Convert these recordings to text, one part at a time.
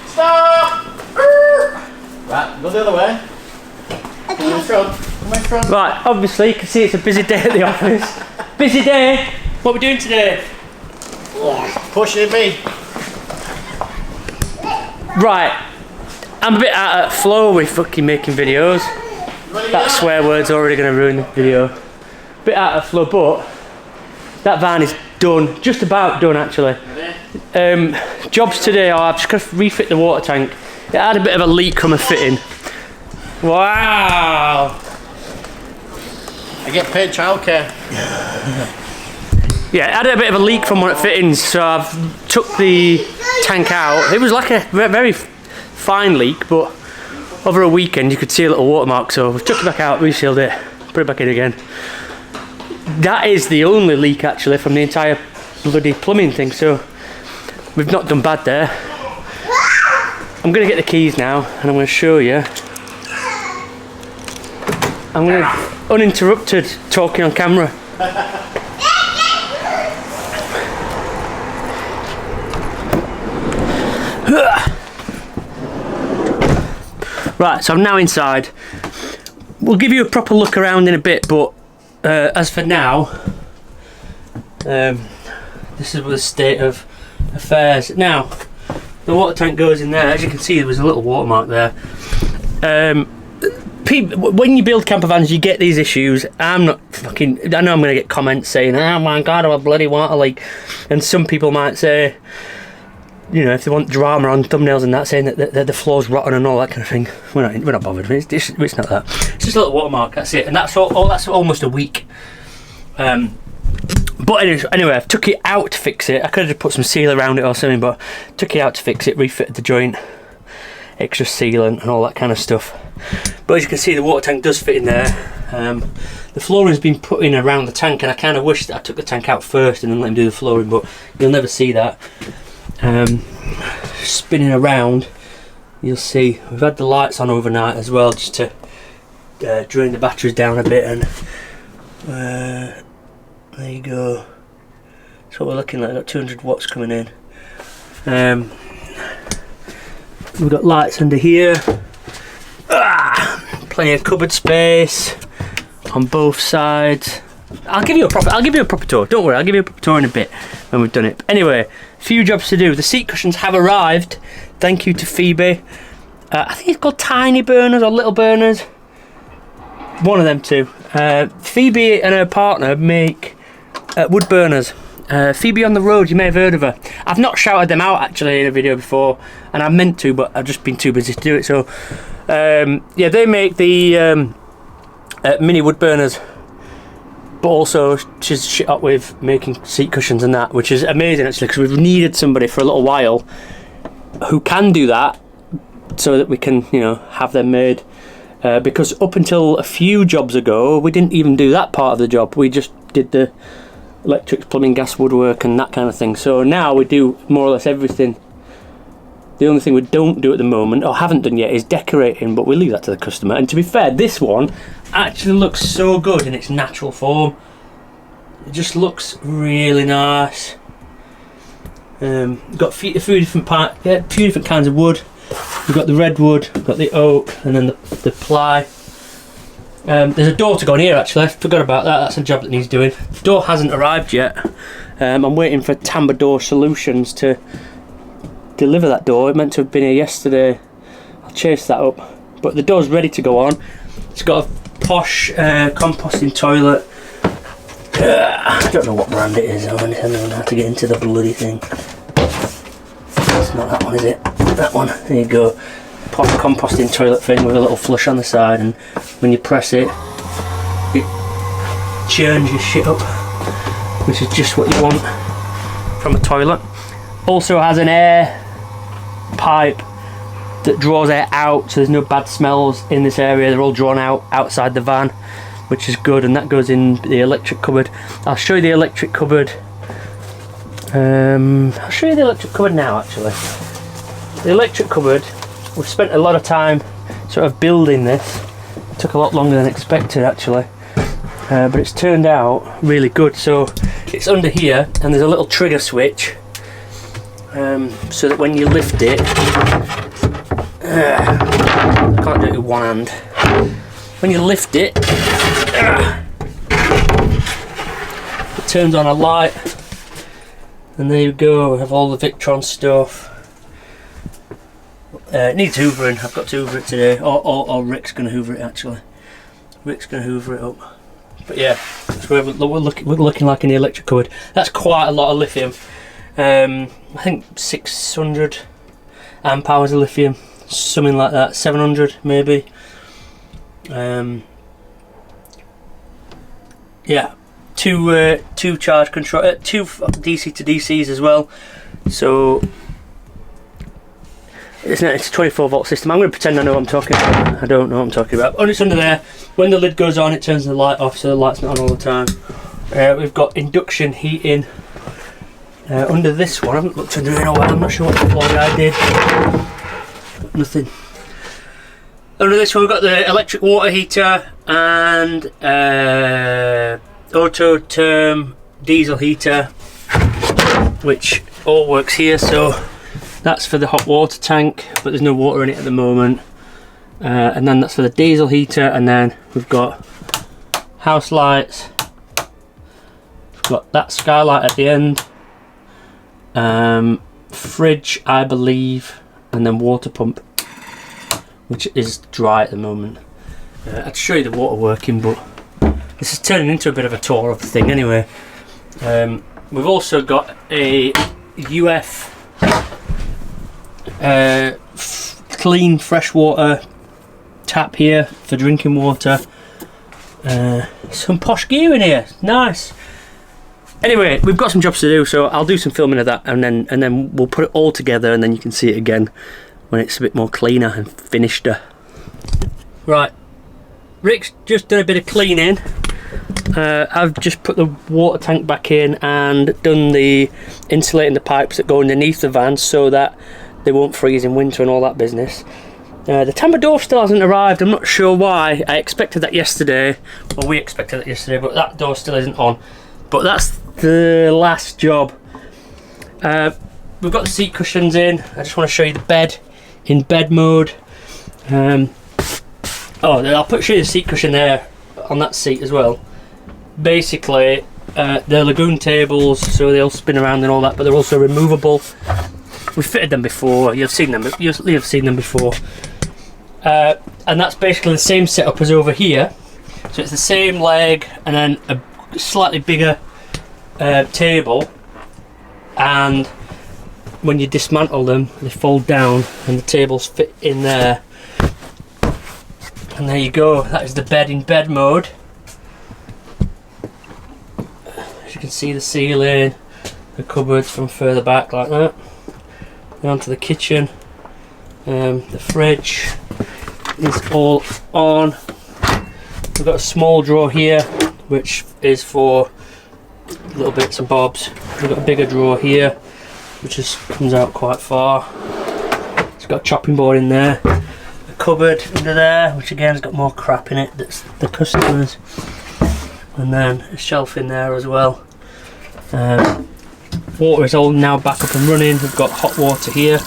Stop! Right, go the other way. Come in front. Right, obviously you can see it's a busy day at the office. Busy day. What are we doing today? Pushing me. Right, I'm a bit out of flow with fucking making videos. That swear word's already going to ruin the video. Bit out of flow, but that van is done, just about done actually. Jobs today are I've just got to refit the water tank. It had a bit of a leak from a fitting. Wow! I get paid childcare. Yeah, it had a bit of a leak from one of the fittings, so I've took the tank out. It was like a very fine leak, but over a weekend you could see a little watermark, so we took it back out, resealed it, put it back in again. That is the only leak actually from the entire bloody plumbing thing, so we've not done bad there. I'm going to get the keys now and I'm going to show you. I'm going to uninterrupted talking on camera. Right, so I'm now inside. We'll give you a proper look around in a bit, but as for now, this is the state of affairs. Now, the water tank goes in there. As you can see, there was a little watermark there. When you build camper vans, you get these issues. I'm not fucking. I know I'm going to get comments saying, "Oh my god, I'm a bloody water leak," and some people might say, you know, if they want drama on thumbnails and that, saying that the floor's rotten and all that kind of thing. We're not bothered. It's not that. It's just a little watermark. That's it, and that's all. That's almost a week. But anyway, I've took it out to fix it. I could have just put some seal around it or something, but took it out to fix it, refitted the joint, extra sealant and all that kind of stuff. But as you can see, the water tank does fit in there. The flooring's been put in around the tank, and I kind of wish that I took the tank out first and then let him do the flooring, but you'll never see that. Spinning around, you'll see we've had the lights on overnight as well, just to drain the batteries down a bit, and there you go. That's what we're looking like. We've got 200 watts coming in. We've got lights under here. Plenty of cupboard space on both sides. I'll give you a proper tour. Don't worry, I'll give you a proper tour in a bit when we've done it. But anyway, few jobs to do. The seat cushions have arrived. Thank you to Phoebe. I think it's called Tiny Burners or Little Burners. One of them two. Phoebe and her partner make wood burners. Phoebe on the Road, you may have heard of her. I've not shouted them out actually in a video before, and I meant to, but I've just been too busy to do it. So yeah, they make the mini wood burners, but also she's shit up with making seat cushions and that, which is amazing actually, because we've needed somebody for a little while who can do that, so that we can, you know, have them made. Because up until a few jobs ago, we didn't even do that part of the job. We just did the electrics, plumbing, gas, woodwork and that kind of thing. So now we do more or less everything. The only thing we don't do at the moment, or haven't done yet, is decorating, but we leave that to the customer. And to be fair, this one actually looks so good in its natural form. It just looks really nice. We've got a few different kinds of wood. We've got the redwood, we've got the oak, and then the ply. There's a door to go in here actually, I forgot about that. That's a job that needs doing. The door hasn't arrived yet. I'm waiting for Tamber Door Solutions to deliver that door. It meant to have been here yesterday. I'll chase that up. But the door's ready to go on. It's got a posh composting toilet. I don't know what brand it is. I don't know how to get into the bloody thing. It's not that one, is it? That one. There you go. Posh composting toilet thing with a little flush on the side, and when you press it, it churns your shit up, which is just what you want from a toilet. Also has an air pipe that draws air out, so there's no bad smells in this area. They're all drawn out outside the van, which is good, and that goes in the electric cupboard. I'll show you the electric cupboard. I'll show you the electric cupboard now actually. The electric cupboard, we've spent a lot of time sort of building this. It took a lot longer than expected actually, but it's turned out really good. So it's under here, and there's a little trigger switch, so that when you lift it, I can't do it with one hand. When you lift it, it turns on a light, and there you go. We have all the Victron stuff. It needs hoovering. I've got to hoover it today, or Rick's going to hoover it actually. Rick's going to hoover it up. But yeah, that's where we're looking like in the electric cupboard. That's quite a lot of lithium. I think 600 amp hours of lithium, something like that. 700 maybe. Yeah, two charge control, two DC to DCs as well. So it's a 24 volt system. I'm going to pretend I know what I'm talking about. I don't know what I'm talking about. Oh, it's under there. When the lid goes on, it turns the light off, so the light's not on all the time. We've got induction heating under this one. I haven't looked under it in a while. I'm not sure what the floor guy did. Nothing. Under this one, we've got the electric water heater and auto term diesel heater, which all works here. So that's for the hot water tank, but there's no water in it at the moment. And then that's for the diesel heater, and then we've got house lights. We've got that skylight at the end, fridge I believe, and then water pump, which is dry at the moment. I'd show you the water working, but this is turning into a bit of a tour of the thing anyway. We've also got a UF clean freshwater tap here for drinking water. Some posh gear in here, nice. Anyway, we've got some jobs to do, so I'll do some filming of that, and then we'll put it all together, and then you can see it again when it's a bit more cleaner and finisheder. Right, Rick's just done a bit of cleaning. I've just put the water tank back in and done the insulating the pipes that go underneath the van so that they won't freeze in winter and all that business. The tamper door still hasn't arrived. I'm not sure why. I expected that yesterday, well, we expected it yesterday, but that door still isn't on. But that's the last job. We've got the seat cushions in. I just want to show you the bed in bed mode. I'll show you the seat cushion there on that seat as well. Basically, they're lagoon tables, so they'll spin around and all that, but they're also removable. We've fitted them before. You've seen them. You've seen them before. And that's basically the same setup as over here. So it's the same leg and then a slightly bigger table. And when you dismantle them, they fold down and the tables fit in there. And there you go. That is the bed in bed mode. As you can see, the ceiling, the cupboards from further back like that. Onto the kitchen. The fridge is all on. We've got a small drawer here, which is for little bits and bobs. We've got a bigger drawer here, which just comes out quite far. It's got a chopping board in there. A cupboard under there, which again has got more crap in it. That's the customers. And then a shelf in there as well. Water is all now back up and running. We've got hot water here,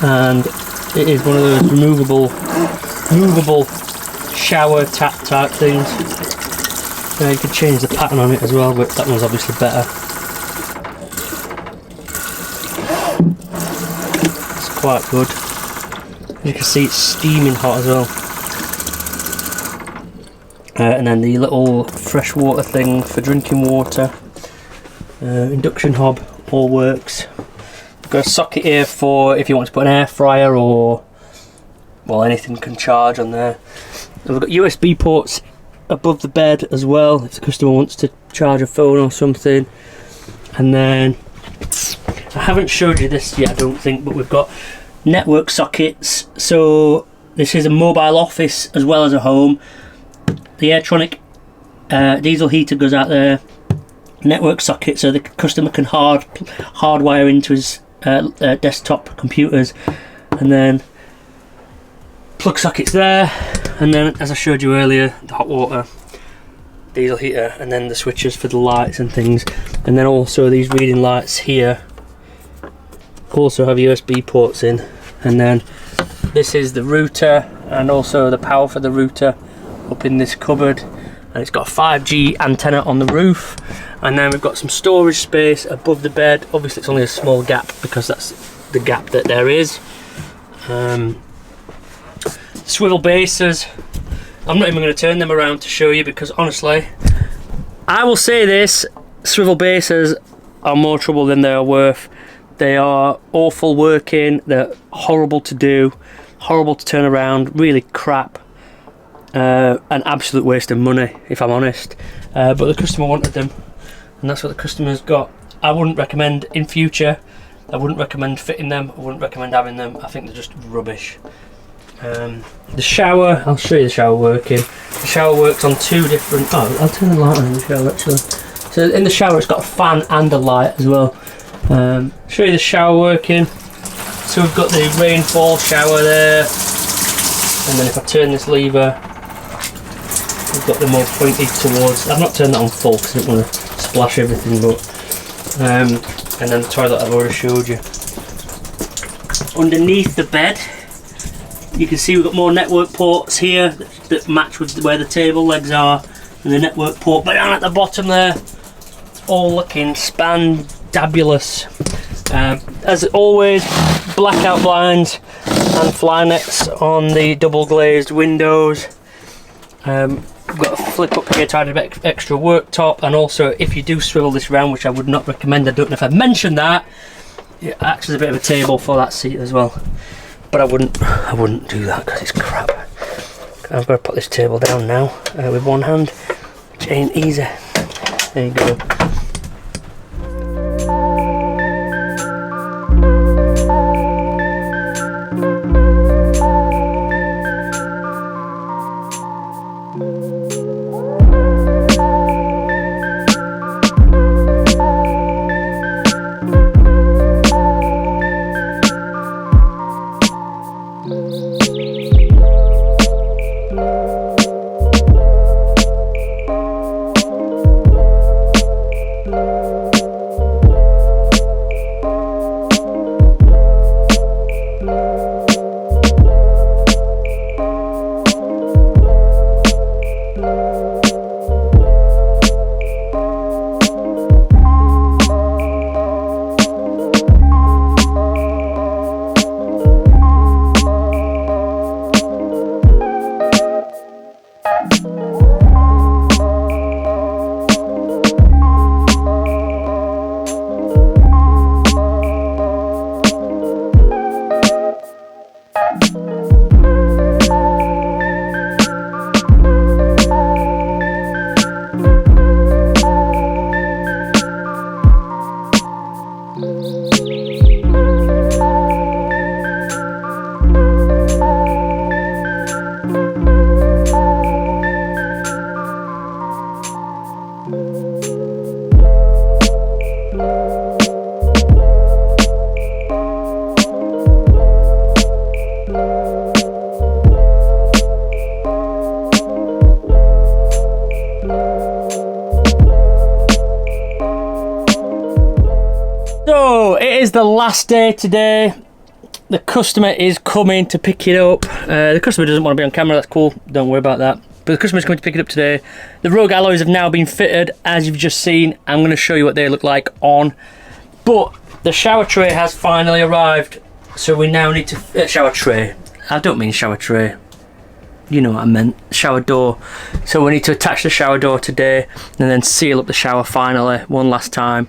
and it is one of those movable shower tap type things. You can change the pattern on it as well, but that one's obviously better. It's quite good. As you can see, it's steaming hot as well. And then the little freshwater thing for drinking water. Induction hob, all works. We've got a socket here for if you want to put an air fryer or, well, anything can charge on there. And we've got USB ports above the bed as well if the customer wants to charge a phone or something. And then I haven't showed you this yet, I don't think, but we've got network sockets. So this is a mobile office as well as a home. The Airtronic diesel heater goes out there. Network socket, so the customer can hardwire into his desktop computers, and then plug sockets there. And then, as I showed you earlier, the hot water, diesel heater, and then the switches for the lights and things, and then also these reading lights here also have USB ports in, and then this is the router and also the power for the router up in this cupboard, and it's got a 5G antenna on the roof, and then we've got some storage space above the bed. Obviously it's only a small gap because that's the gap that there is. Swivel bases, I'm not even going to turn them around to show you because honestly, I will say this, swivel bases are more trouble than they are worth. They are awful working, they're horrible to do, horrible to turn around, really crap, an absolute waste of money if I'm honest, but the customer wanted them and that's what the customer's got. I wouldn't recommend in future, I wouldn't recommend fitting them, I wouldn't recommend having them. I think they're just rubbish. The shower, I'll show you the shower working. The shower works on two different, oh I'll turn the light on in the shower actually. So in the shower it's got a fan and a light as well. Show you the shower working. So we've got the rainfall shower there, and then if I turn this lever, we've got the more pointed towards, I've not turned that on full because I don't want to splash everything, but and then the toilet I've already showed you. Underneath the bed you can see we've got more network ports here that match with where the table legs are, and the network port, but down at the bottom there, all looking spandabulous. As always, blackout blinds and fly nets on the double glazed windows. We've got a flip up here to add a bit extra worktop, and also if you do swivel this round, which I would not recommend, I don't know if I mentioned that, it acts as a bit of a table for that seat as well. But I wouldn't do that because it's crap. I've got to put this table down now with one hand, which ain't easy. There you go. So it is the last day today. The customer is coming to pick it up. The customer doesn't want to be on camera, that's cool, don't worry about that. But the customer's coming to pick it up today. The Rogue alloys have now been fitted, as you've just seen. I'm going to show you what they look like on. But the shower tray has finally arrived. So we now need to... shower tray. I don't mean shower tray. You know what I meant. Shower door. So we need to attach the shower door today and then seal up the shower finally one last time.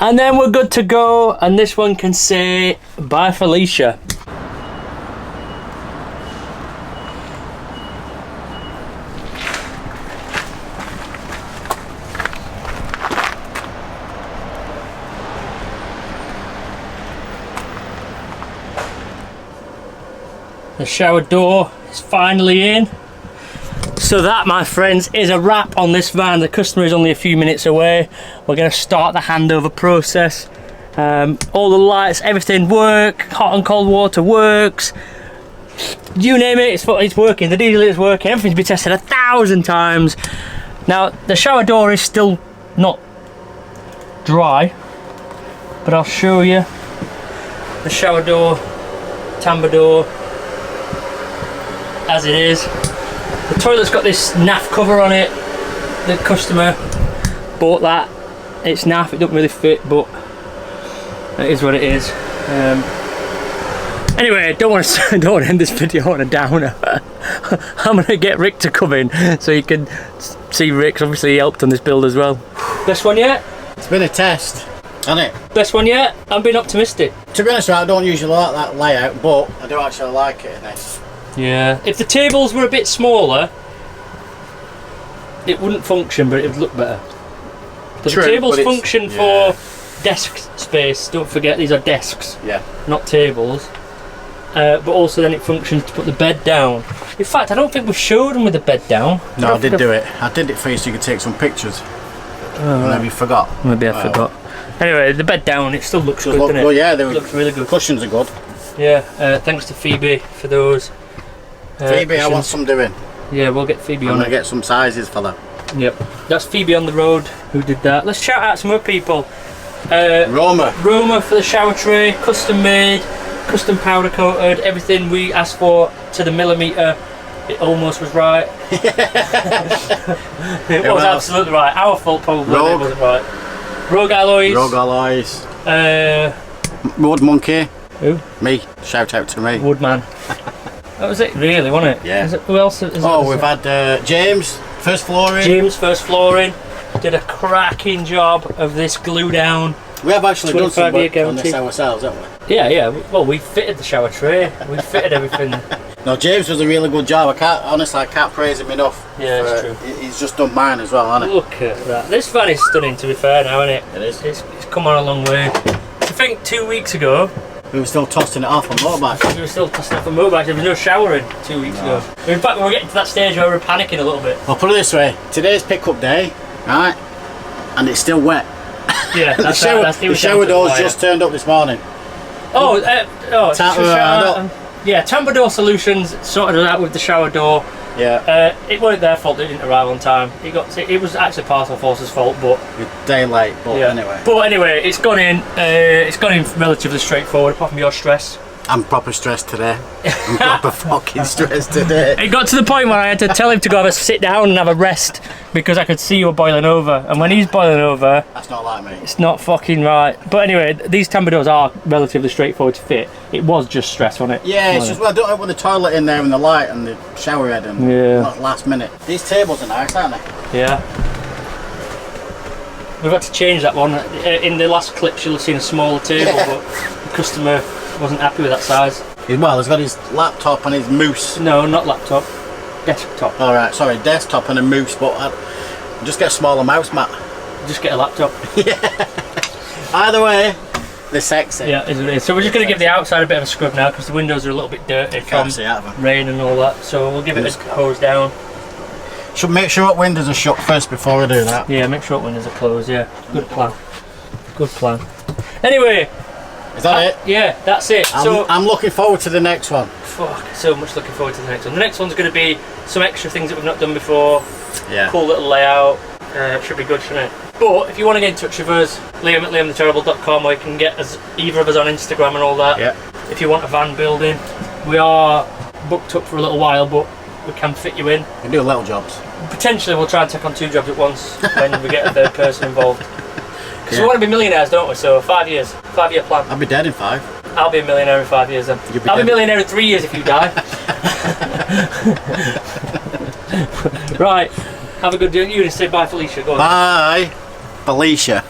And then we're good to go, and this one can say bye Felicia. The shower door is finally in. So that, my friends, is a wrap on this van. The customer is only a few minutes away. We're going to start the handover process. All the lights, everything work. Hot and cold water works. You name it, it's working. The diesel is working. Everything's been tested 1,000 times. Now the shower door is still not dry, but I'll show you the shower door, tambour door, as it is. The toilet's got this naff cover on it. The customer bought that. It's naff, it doesn't really fit, but it is what it is. Anyway, don't want to end this video on a downer. I'm gonna get Rick to come in so you can see Rick's obviously helped on this build as well. Best one yet? It's been a test, hasn't it? Best one yet? I'm being optimistic. To be honest, I don't usually like that layout, but I do actually like it in this. Yeah. If the tables were a bit smaller, it wouldn't function, but it would look better. But True, the tables but function for desk space. Don't forget, these are desks, not tables. But also then it functions to put the bed down. In fact, I don't think we showed them with the bed down. No, I did do it. I did it for you so you could take some pictures. Maybe you forgot. Maybe I forgot. Anyway, the bed down, it still looks good, doesn't it? Well, yeah, It looks really good. Cushions are good. Yeah, thanks to Phoebe for those. Phoebe, cushions. I want some doing. Yeah, we'll get Phoebe I'm on going to it. get some sizes for that. Yep, that's Phoebe on the road who did that. Let's shout out some more people. Roma for the shower tray, custom made, custom powder coated, everything we asked for to the millimetre. It almost was right. It was absolutely right. Our fault probably. It wasn't right. Rogue Alloys. Wood Monkey. Who? Me. Shout out to me. Woodman. That was it, really, wasn't it? Yeah. Who else? We've had James, First Flooring. James, First Flooring, did a cracking job of this glue down. We have actually done some work on guarantee. this ourselves, haven't we? Yeah. Well, we fitted the shower tray. We fitted everything. No, James does a really good job. I can't praise him enough. Yeah, it's true. He's just done mine as well, hasn't he? Look at that. This van is stunning, to be fair now, isn't it? It is. It's come on a long way. I think 2 weeks ago, We were still tossing it off on motorbikes. we were still tossing off a motorbike. There was no showering 2 weeks ago. In fact, we were getting to that stage where we were panicking a little bit. I'll put it this way. Today's pickup day, right? And it's still wet. Yeah, The shower doors just turned up this morning. Tambour Door Solutions sorted it out with the shower door. Yeah. It weren't their fault; it didn't arrive on time. It was actually Parcel Force's fault, but Day late, but anyway. But anyway, it's gone in. It's gone in relatively straightforward, apart from your stress. I'm proper stressed today. I'm proper fucking stressed today. It got to the point where I had to tell him to go have a sit down and have a rest because I could see you were boiling over. And when he's boiling over, That's not like me. it's not fucking right. But anyway, these tambour doors are relatively straightforward to fit. It was just stress, wasn't it? Yeah, it's just, well, I don't want the toilet in there and the light and the shower head and last minute. These tables are nice, aren't they? Yeah. We've had to change that one. In the last clips you'll have seen a smaller table, but the customer wasn't happy with that size. Well, he's got his laptop and his moose. No, not laptop. Desktop. Alright, sorry, desktop and a moose, but I'll just get a smaller mouse mat. Just get a laptop. Either way, they're sexy. Yeah, it is. So we're just going to give the outside a bit of a scrub now because the windows are a little bit dirty from rain and all that. So we'll give it a hose down. Should make sure windows are shut first before we do that. Yeah, make sure windows are closed, yeah. Good plan. Good plan. Anyway. Is that it? Yeah, that's it. I'm looking forward to the next one. Fuck, so much looking forward to the next one. The next one's going to be some extra things that we've not done before. Yeah. Cool little layout. Should be good, shouldn't it? But if you want to get in touch with us, Liam at liamtheterrible.com, or you can get us, either of us on Instagram and all that. Yeah. If you want a van building, we are booked up for a little while, but we can fit you in. We can do little jobs. Potentially we'll try and take on 2 jobs at once when we get a third person involved. Because we want to be millionaires, don't we? So 5 years, 5-year plan. I'll be dead in 5. I'll be a millionaire in 5 years then. I'll be a millionaire in 3 years if you die. Right, have a good day. You going to say bye, Felicia? Go on. Bye, Felicia.